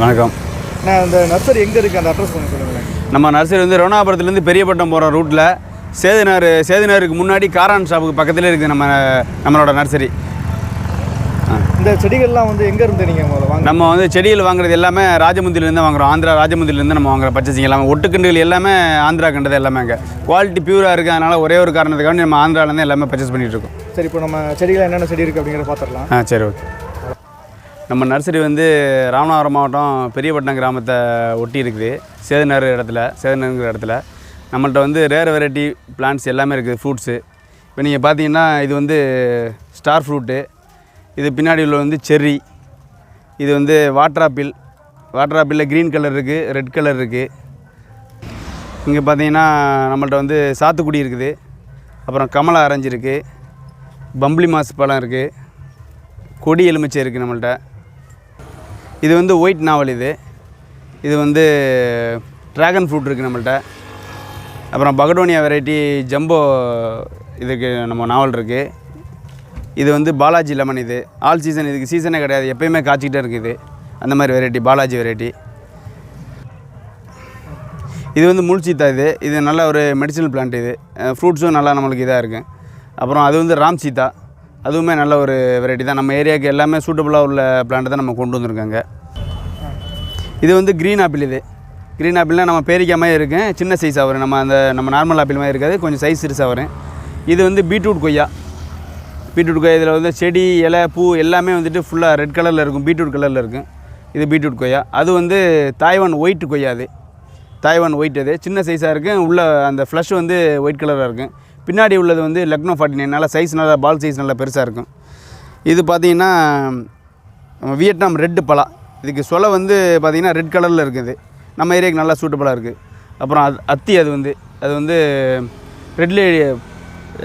வணக்கம். நான் இந்த நர்சரி எங்கே இருக்குது அந்த அட்ரஸ் கொஞ்சம் சொல்லுங்களேன். நம்ம நர்சரி வந்து ராமநாதபுரத்துலேருந்து பெரியப்பட்டம் போகிற ரூட்டில் சேதுனாருக்கு முன்னாடி காரான் ஷாப்புக்கு பக்கத்தில் இருக்குது நம்மளோட நர்சரி. இந்த செடிகள்லாம் வந்து எங்கேருந்து நீங்கள் வாங்க? நம்ம வந்து செடிகள் வாங்குறது எல்லாமே ராஜமுந்திரிலேருந்து வாங்குகிறோம். ஆந்திரா ராஜமுந்திரிலேருந்து நம்ம வாங்குகிற பர்ச்சேசிங் எல்லாமே ஒட்டுக்கண்டுகள் எல்லாமே ஆந்திரா கண்டது எல்லாமே அங்கே குவாலிட்டி பியூராக இருக்குது. அதனால் ஒரே ஒரு காரணத்துக்காக நம்ம ஆந்திராவிலேருந்து எல்லாமே பர்ச்சேஸ் பண்ணிகிட்ருக்கோம். சரி, இப்போ நம்ம செடிகள் என்னென்ன செடி இருக்குது அப்படிங்கிறத பார்த்துடலாம். சரி, ஓகே. நம்ம நர்சரி வந்து ராமநாதபுரம் மாவட்டம் பெரியப்பட்டம் கிராமத்தை ஒட்டி இருக்குது. சேதுனாருங்கிற இடத்துல நம்மள்ட்ட வந்து ரேர் வெரைட்டி பிளான்ட்ஸ் எல்லாமே இருக்குது. ஃப்ரூட்ஸு இப்போ நீங்கள் பார்த்தீங்கன்னா இது வந்து ஸ்டார் ஃப்ரூட்டு, இது பின்னாடி உள்ள வந்து செர்ரி, இது வந்து வாட்டர் ஆப்பிளில் க்ரீன் கலர் இருக்குது, ரெட் கலர் இருக்குது. இங்கே பார்த்தீங்கன்னா நம்மள்ட்ட வந்து சாத்துக்குடி இருக்குது, அப்புறம் கமலா ஆரஞ்சு இருக்குது, பம்பளி மாஸ் பழம் இருக்குது, கொடி எலுமிச்சை இருக்குது நம்மள்ட்ட. இது வந்து ஒயிட் நாவல், இது வந்து ட்ராகன் ஃப்ரூட் இருக்குது நம்மள்ட்ட. அப்புறம் பகடோனியா வெரைட்டி ஜம்போ இதுக்கு நம்ம நாவல் இருக்குது. இது வந்து பாலாஜி லெமன், இது ஆல் சீசன், இதுக்கு சீசனே கிடையாது, எப்போயுமே காய்ச்சிக்கிட்டே இருக்குது. அந்த மாதிரி வெரைட்டி பாலாஜி வெரைட்டி. இது வந்து முள்சீத்தா, இது நல்ல ஒரு மெடிசனல் பிளான்ட். இது ஃப்ரூட்ஸும் நல்லா நம்மளுக்கு இதாக இருக்குது. அப்புறம் அது வந்து ராம் சீதா, அதுவுமே நல்ல ஒரு வெரைட்டி தான். நம்ம ஏரியாவுக்கு எல்லாமே சூட்டபுளாக உள்ள பிளான்ட் தான் நம்ம கொண்டு வந்திருக்காங்க. இது வந்து க்ரீன் ஆப்பிள். க்ரீன் ஆப்பிள்னால் நம்ம பேரிக்காய் மாதிரி இருக்கும், சின்ன சைஸாக வரும். நம்ம நார்மல் ஆப்பிள் மாதிரி இருக்காது, கொஞ்சம் சைஸ் சிறுசாக வரும். இது வந்து பீட்ரூட் கொய்யா. இதில் வந்து செடி, இலை, பூ எல்லாமே வந்துட்டு ஃபுல்லாக ரெட் கலரில் இருக்கும், பீட்ரூட் கலரில் இருக்கும். இது பீட்ரூட் கொய்யா. அது வந்து தாய்வான் ஒயிட் கொய்யா. தாய்வான் ஒயிட், அது சின்ன சைஸாக இருக்கும். உள்ள அந்த ஃப்ளஷ் வந்து ஒயிட் கலராக இருக்கும். பின்னாடி உள்ளது வந்து லக்னோ 49, நல்லா சைஸ், நல்லா பால் சைஸ் நல்லா பெருசாக இருக்கும். இது பார்த்திங்கன்னா வியட்நாம் ரெட்டு பலா. இதுக்கு சொலை வந்து பார்த்திங்கன்னா ரெட் கலரில் இருக்குது. நம்ம ஏரியாவுக்கு நல்லா சூட்டபுளாக இருக்குது. அப்புறம் அத்தி, அது வந்து ரெட்லே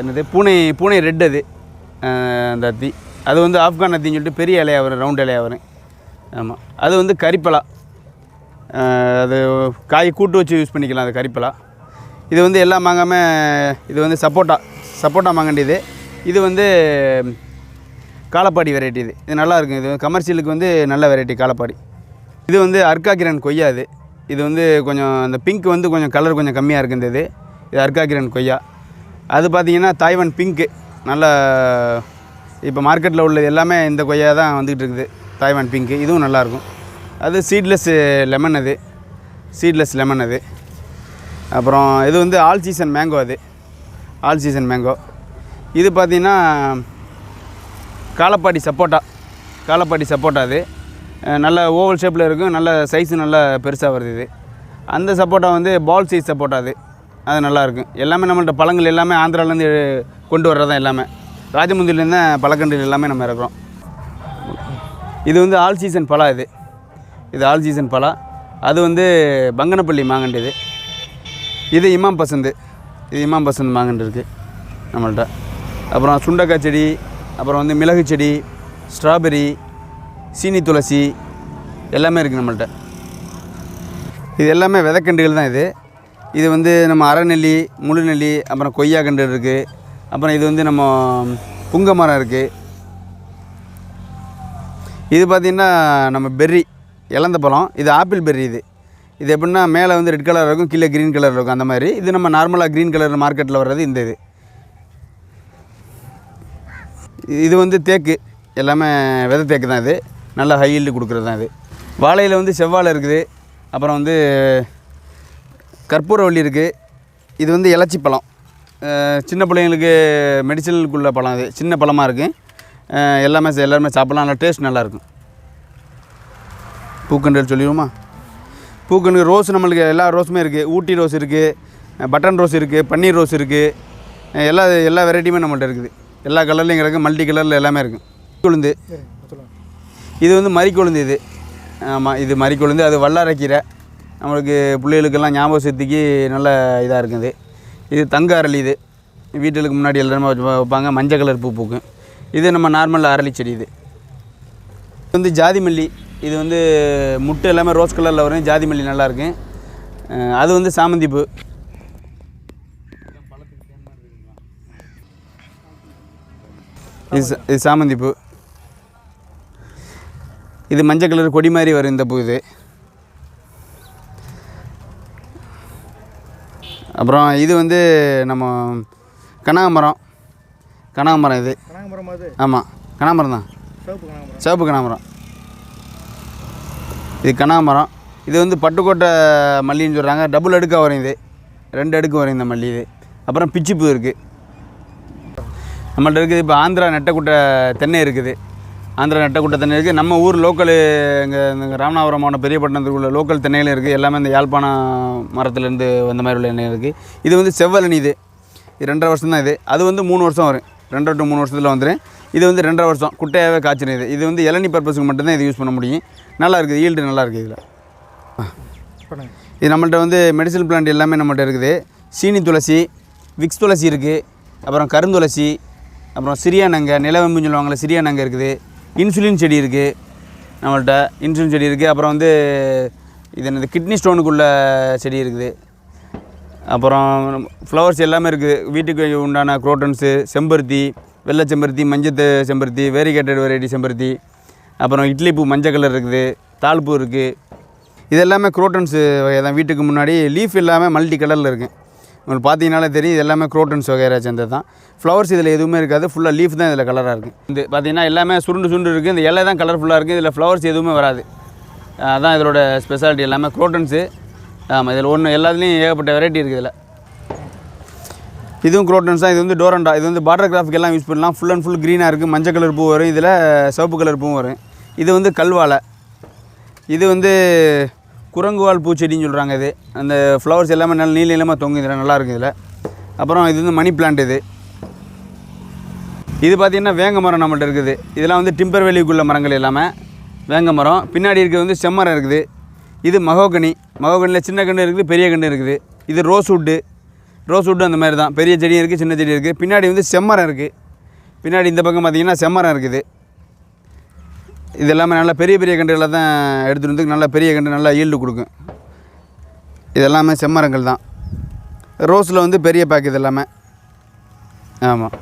என்னது பூனை ரெட். அந்த அத்தி அது வந்து ஆப்கான் அத்தின்னு சொல்லிட்டு பெரிய இலையாக வரும், ரவுண்ட் இலையாக வரும். ஆமாம், அது வந்து கறிப்பலா. அது காய் கூட்டு வச்சு யூஸ் பண்ணிக்கலாம், அது கறிப்பலா. இது வந்து எல்லாம் மாங்காமல், இது வந்து சப்போட்டா மாங்கண்டி. இது வந்து காலப்பாடி வெரைட்டி. இது நல்லாயிருக்கும். இது கமர்ஷியலுக்கு வந்து நல்ல வெரைட்டி காலப்பாடி. இது வந்து அர்க்காகிரன் கொய்யா. இது வந்து கொஞ்சம் அந்த பிங்க் வந்து கொஞ்சம் கலர் கொஞ்சம் கம்மியாக இருக்குது. இது அர்க்காகிரன் கொய்யா. அது பார்த்திங்கன்னா தாய்வான் பிங்க்கு, நல்லா இப்போ மார்க்கெட்டில் உள்ளது எல்லாமே இந்த கொய்யா தான் வந்துக்கிட்டு இருக்குது, தாய்வான் பிங்க்கு. இதுவும் நல்லாயிருக்கும். அது சீட்லெஸ் லெமன். அது அப்புறம் இது வந்து ஆல் சீசன் மேங்கோ. இது பார்த்திங்கன்னா காலப்பாடி சப்போட்டா. அது நல்ல ஓவல் ஷேப்பில் இருக்கும், நல்ல சைஸு நல்லா பெருசாக வருது. அந்த சப்போட்டா வந்து பால் சைஸ் சப்போட்டா. அது நல்லாயிருக்கும். எல்லாமே நம்மள்ட்ட பழங்கள் எல்லாமே ஆந்திராவிலேருந்து கொண்டு வர்றதான். எல்லாமே ராஜமுந்திரிலேருந்து பழக்கண்டுகள் எல்லாமே நம்ம இருக்கிறோம். இது வந்து ஆல் சீசன் பலா. இது ஆல் சீசன் பலா. அது வந்து பங்கனப்பள்ளி மாங்கண்டு. இது இமாம் பசந்த் மாங்கண்டு இருக்குது நம்மள்ட்ட. அப்புறம் சுண்டக்காய் செடி, அப்புறம் வந்து மிளகு செடி, ஸ்ட்ராபெரி, சீனி துளசி எல்லாமே இருக்குது நம்மள்ட்ட. இது எல்லாமே விதைக்கண்டுகள் தான். இது வந்து நம்ம அரைநெல்லி, முழு நெல்லி, அப்புறம் கொய்யா கண்டு இருக்குது. அப்புறம் இது வந்து நம்ம புங்க மரம் இருக்குது. இது பார்த்திங்கன்னா நம்ம பெர்ரி, இலந்த பழம். இது ஆப்பிள் பெர்ரி. இது எப்படின்னா மேலே வந்து ரெட் கலர் இருக்கும், கீழே க்ரீன் கலர் இருக்கும், அந்த மாதிரி. இது நம்ம நார்மலாக க்ரீன் கலர் மார்க்கெட்டில் வர்றது இந்த இது வந்து தேக்கு, எல்லாமே விதை தேக்கு தான். இது நல்லா ஹை ஈல்டு கொடுக்குறது தான். வாழையில் வந்து செவ்வாழை இருக்குது. அப்புறம் வந்து கற்பூரவள்ளி இருக்குது. இது வந்து இலச்சி பழம், சின்ன பிள்ளைங்களுக்கு மெடிசனுக்குள்ள பழம். சின்ன பழமாக இருக்குது. எல்லாருமே சாப்பிட்லாம், நல்லா டேஸ்ட் நல்லாயிருக்கும். பூக்கண்டு சொல்லிடுவோமா? பூக்கண்டு ரோஸ் நம்மளுக்கு எல்லா ரோஸுமே இருக்குது. ஊட்டி ரோஸ் இருக்குது, பட்டன் ரோஸ் இருக்குது, பன்னீர் ரோஸ் இருக்குது. எல்லா வெரைட்டியுமே நம்மள்ட்ட இருக்குது. எல்லா கலர்லேயும் இருக்குது, மல்டி கலரில் எல்லாமே இருக்குது. கொழுந்து, இது வந்து மறிக்கொழுந்து. ஆமாம், இது மறிக்கொழுந்து. அது வல்லாரைக்கீரை, நம்மளுக்கு பிள்ளைகளுக்கெல்லாம் ஞாபக சக்திக்கு நல்ல இதாக இருக்குது. இது தங்க அரளி. வீட்டுக்கு முன்னாடி எல்லாருமே வைப்பாங்க, மஞ்சள் கலர் பூ பூக்கும். இது நம்ம நார்மல் அரளி செடி. இது வந்து ஜாதி மல்லி. இது வந்து முட்டை எல்லாமே ரோஸ் கலரில் வரும். ஜாதி மல்லி நல்லாயிருக்கு. அது வந்து சாமந்தி பூ. இது சாமந்தி பூ. இது மஞ்சள் கலர் கொடி மாதிரி வரும் இந்த பூ. அப்புறம் இது வந்து நம்ம கனகாமரம் இது கனகாமரம் அது? ஆமாம், கனகாமரம் தான், சிவப்பு கனகாமரம். இது கனகாமரம். இது வந்து பட்டுக்கோட்டை மல்லின்னு சொல்கிறாங்க. டபுள் அடுக்காக வரும், இது 2 அடுக்கு வரும் இந்த மல்லி. இது அப்புறம் பிச்சிப்பூ இருக்குது நம்மள்ட்ட இருக்குது. இப்போ ஆந்திரா நெட்டக்குட்டை தென்னை இருக்குது. ஆந்திரா நெட்டக்குட்டை தென்னை இருக்குது. நம்ம ஊர் லோக்கலு இங்கே ராமநாதபுரம் மாவட்டம் பெரியப்பட்டினத்துக்கு உள்ள லோக்கல் தென்னைகளும் இருக்குது. எல்லாமே இந்த யாழ்ப்பாணம் மரத்துலேருந்து வந்த மாதிரி உள்ள எண்ணெய் இருக்குது. இது வந்து செவ்வரணி. இது 2.5 வருஷம் தான். இது அது வந்து 3 வருஷம் வரும். 2 to 3 வருஷத்தில் வந்துடும். இது வந்து 2.5 வருஷம் குட்டையாகவே காய்ச்சிடும். இது வந்து இளநீ பர்பஸுக்கு மட்டும்தான் இது யூஸ் பண்ண முடியும். நல்லா இருக்குது, ஈல்டு நல்லா இருக்குது. இதில் இது நம்மள்ட்ட வந்து மெடிசனல் பிளான்ட் எல்லாமே நம்மள்ட்ட இருக்குது. சீனி துளசி, விக்ஸ் துளசி இருக்குது. அப்புறம் கருந்துளசி, அப்புறம் சிரியானங்க, நிலவெம்புன்னு சொல்லுவாங்களே, சிரியானங்க இருக்குது. இன்சுலின் செடி இருக்குது நம்மள்ட்ட. இன்சுலின் செடி இருக்குது. அப்புறம் வந்து இது என்னது கிட்னி ஸ்டோனுக்குள்ள செடி இருக்குது. அப்புறம் ஃப்ளவர்ஸ் எல்லாமே இருக்குது. வீட்டுக்கு உண்டான குரோட்டன்ஸு, செம்பருத்தி, வெள்ளை செம்பருத்தி, மஞ்சள் செம்பருத்தி, வேரிகேட்டட் வெரைட்டி செம்பருத்தி, அப்புறம் இட்லி பூ மஞ்சள் கலர் இருக்குது, தாழ்பூ இருக்குது. இது எல்லாமே குரோட்டன்ஸு வகை தான். வீட்டுக்கு முன்னாடி லீஃப் எல்லாமே மல்டி கலரில் இருக்குது. உங்களுக்கு பார்த்தீங்கனாலே தெரியும், இது எல்லாமே குரோட்டன்ஸ் வகையை சேர்ந்தது தான். ஃப்ளவர்ஸ் இதில் எதுவுமே இருக்காது. ஃபுல்லாக லீஃப் தான் இதில் கலராக இருக்குது. இது பார்த்தீங்கன்னா எல்லாமே சுருண்டு இருக்குது. இந்த இலை தான் கலர்ஃபுல்லாக இருக்குது. இதில் ஃப்ளவர்ஸ் எதுவுமே வராது. அதான் இதோட ஸ்பெஷாலிட்டி. எல்லாமே குரோட்டன்ஸு. ஆமாம், இதில் எல்லாத்துலேயும் ஏகப்பட்ட வெரைட்டி இருக்குது. இதில் இதுவும் குரோட்டன்ஸ் தான். இது வந்து டோரண்டா. இது வந்து பார்டர் கிராஃப்க்கு எல்லாம் யூஸ் பண்ணலாம். ஃபுல் அண்ட் ஃபுல் க்ரீனாக இருக்குது. மஞ்சள் கலர் பூ வரும். இதில் சிவப்பு கலர் பூவும் வரும். இது வந்து கல்வாழை. இது வந்து குரங்குவால் பூச்செடின்னு சொல்கிறாங்க. இது அந்த ஃப்ளவர்ஸ் எல்லாமே நல்ல நீளமாக தொங்கும். இதில் நல்லாயிருக்கும். இதில் அப்புறம் இது வந்து மணி பிளான்ட். இது பார்த்திங்கன்னா வேங்க மரம் நம்மள்ட்ட இருக்குது. இதெல்லாம் வந்து டிம்பர் வேலிக்குள்ள மரங்கள் எல்லாமே வேங்க மரம். பின்னாடி இருக்கிறது வந்து செம்மரம் இருக்குது. இது மகோகனியில் சின்ன கன்று இருக்குது, பெரிய கன்று இருக்குது. இது ரோஸ்வுட்டு அந்த மாதிரி தான். பெரிய செடியும் இருக்குது, சின்ன செடி இருக்குது. பின்னாடி வந்து செம்மரம் இருக்குது. பின்னாடி இந்த பக்கம் பார்த்திங்கன்னா செம்மரம் இருக்குது. இது எல்லாமே நல்லா பெரிய கன்றுகளை தான் எடுத்துகிட்டு வந்து நல்லா பெரிய கன்று நல்லா ஈல்டு கொடுக்கும். இதெல்லாமே செம்மரங்கள் தான். ரோஸில் வந்து பெரிய பேக் இது எல்லாமே. ஆமாம்,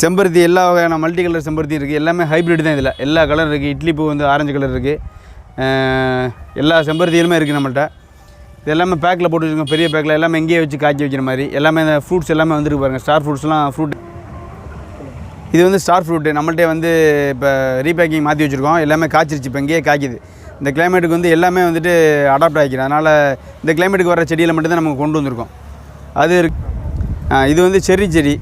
செம்பருத்தி எல்லா வகையான மல்டி கலர் செம்பருத்தி இருக்குது. எல்லாமே ஹைப்ரிட் தான். இதில் எல்லா கலர் இருக்குது. இட்லி பூ வந்து ஆரஞ்சு கலர் இருக்குது. எல்லா செம்பருத்தியிலுமே இருக்குது நம்மள்ட்ட. இது எல்லாமே பேக்கில் போட்டு வச்சுருக்கோம். பெரிய பேக்கில் எல்லாமே எங்கேயே வச்சு காய்ச்சி வைக்கிற மாதிரி. எல்லாமே இந்த ஃப்ரூட்ஸ் எல்லாமே வந்துருக்கு பாருங்கள். ஸ்டார் ஃப்ரூட்ஸ்லாம் ஃப்ரூட். இது வந்து ஸ்டார் ஃப்ரூட்டு. நம்மள்ட்டே வந்து இப்போ ரீபேக்கிங் மாற்றி வச்சுருக்கோம். எல்லாமே காய்ச்சிருச்சு. இப்போ இங்கேயே காய்க்குது. இந்த கிளைமேட்டுக்கு வந்து எல்லாமே வந்துட்டு அடாப்ட் ஆகிக்கிறோம். அதனால் இந்த கிளைமேட்டுக்கு வர செடியில் மட்டும்தான் நமக்கு கொண்டு வந்திருக்கோம். அது இது வந்து செடி.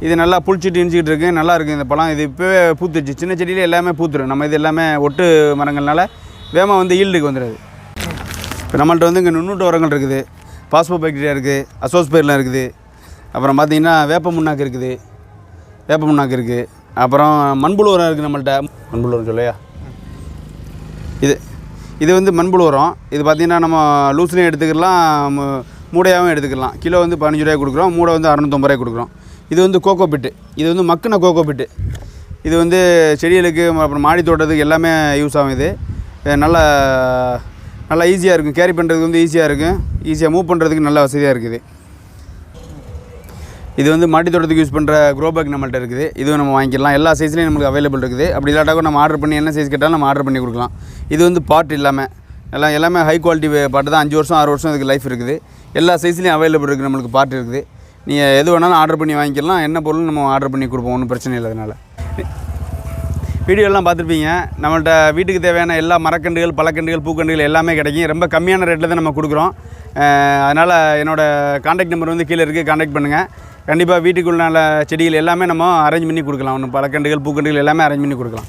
இது நல்லா புளிச்சிட்டு இனிச்சிக்கிட்டு இருக்குது. நல்லா இருக்குது இந்த பழம். இது இப்போவே பூத்துருச்சு. சின்ன செடியில் எல்லாமே பூத்துரும். நம்ம இது எல்லாமே ஒட்டு மரங்கள்னால வேகமாக வந்து ஈல்டுக்கு வந்துடுது. இப்போ நம்மள்ட்ட வந்து இங்கே நுண்ணூட்ட உரங்கள் இருக்குது. பாஸ்போ பாக்டீரியா இருக்குது. அசோஸ்பேர்லாம் இருக்குது. அப்புறம் பார்த்திங்கன்னா வேப்ப முன்னாக்கு இருக்குது. அப்புறம் மண்புழு உரம் இருக்குது நம்மள்ட்ட. மண்புழு உரம் சொல்லையா? இது வந்து மண்புழு உரம். இது பார்த்திங்கன்னா நம்ம லூஸ்லேயும் எடுத்துக்கலாம், மூடையாகவும் எடுத்துக்கலாம். கிலோ வந்து 15 ரூபாய் கொடுக்குறோம். மூடை வந்து 650 ரூபாய் கொடுக்குறோம். இது வந்து கோகோ பிட்டு. இது வந்து மக்கின கோகோ பிட்டு. இது வந்து செடிகளுக்கு அப்புறம் மாடி தோட்டத்துக்கு எல்லாமே யூஸ் ஆகும். இது நல்லா ஈஸியாக இருக்கும். கேரி பண்ணுறதுக்கு வந்து ஈஸியாக இருக்கும். ஈஸியாக மூவ் பண்ணுறதுக்கு நல்ல வசதியாக இருக்குது. இது வந்து மாடி தோட்டத்துக்கு யூஸ் பண்ணுற க்ரோ பேக் நம்மள்ட்ட இருக்குது. இதுவும் நம்ம வாங்கிக்கலாம். எல்லா சைஸ்லேயும் நமக்கு அவைலபிள் இருக்குது. அப்படி இல்லாட்டாக்கும் நம்ம ஆர்டர் பண்ணி என்ன சைஸ் கேட்டாலும் நம்ம ஆர்டர் பண்ணி கொடுக்கலாம். இது வந்து பாட் எல்லாமே ஹை குவாலிட்டி பாட்டு தான். 5 வருஷம் 6 வருஷம் இதுக்கு லைஃப் இருக்குது. எல்லா சைஸ்லேயும் அவைலபிள் இருக்குது. நம்மளுக்கு பாட்டு இருக்குது. நீங்கள் எது வேணாலும் ஆர்டர் பண்ணி வாங்கிக்கலாம். என்ன பொருள் நம்ம ஆர்டர் பண்ணி கொடுப்போம். ஒன்றும் பிரச்சனை இல்லை. அதனால் வீடியோலாம் பார்த்துருப்பீங்க. நம்மள்ட்ட வீட்டுக்கு தேவையான எல்லா மரக்கன்றுகள், பழக்கன்றுகள், பூக்கன்றுகள் எல்லாமே கிடைக்கும். ரொம்ப கம்மியான ரேட்டில் தான் நம்ம கொடுக்குறோம். அதனால் என்னோடய காண்டாக்ட் நம்பர் வந்து கீழே இருக்குது. காண்டாக்ட் பண்ணுங்கள். கண்டிப்பாக வீட்டுக்குள்ள செடிகள் எல்லாமே நம்ம அரேஞ்ச் பண்ணி கொடுக்கலாம். ஒன்று பழக்கன்றுகள், பூக்கன்றுகள் எல்லாமே அரேஞ்ச் பண்ணி கொடுக்கலாம்.